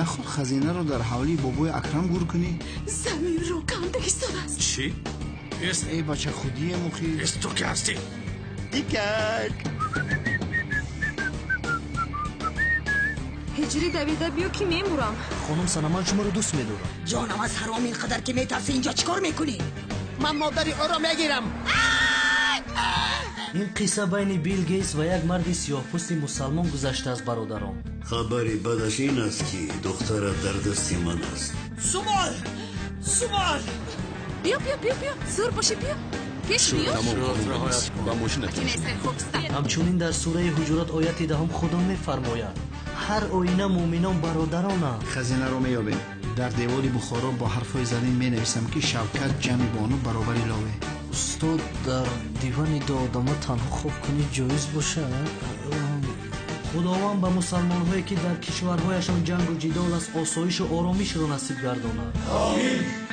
наход хазинаро дар ҳавли бобои Акрам гур кунӣ. Заминро канда истодаст. Чӣ? Эй бача худие мухи. Ту ки ҳастӣ? Дикак. ҳиҷри давида биё ки мемурам. خانم سنا من شما رو دوست می‌دارم. جانم از حرام اینقدر که میترسی اینجا چیکار میکنی؟ من مادری او را میگیرم. این قصه بین بیل گیتس و یک مرد سیاه‌پوست مسلمان گذشته است برادران. خبری بدش این است که دختر در دست من است. سومال بیا زور باشی بیا پیش بیا. با ماشین همچنین در سوره حجرات آیت 10 خدا می‌فرماید هر آینه مؤمنان برادرانند. хазинаро меёбем. дар девори бухоро бо ҳарфҳои занин менависам ки шавкат ҷамъи бону баробари лове. استاد در دیوان دو آدم‌ها تنها خوب کنی جایز باشه؟ خداوند به مسلمان‌هایی که در کشورهایشان جنگ و جدال است آسایش و آرامش را نصیب گرداند. آمین.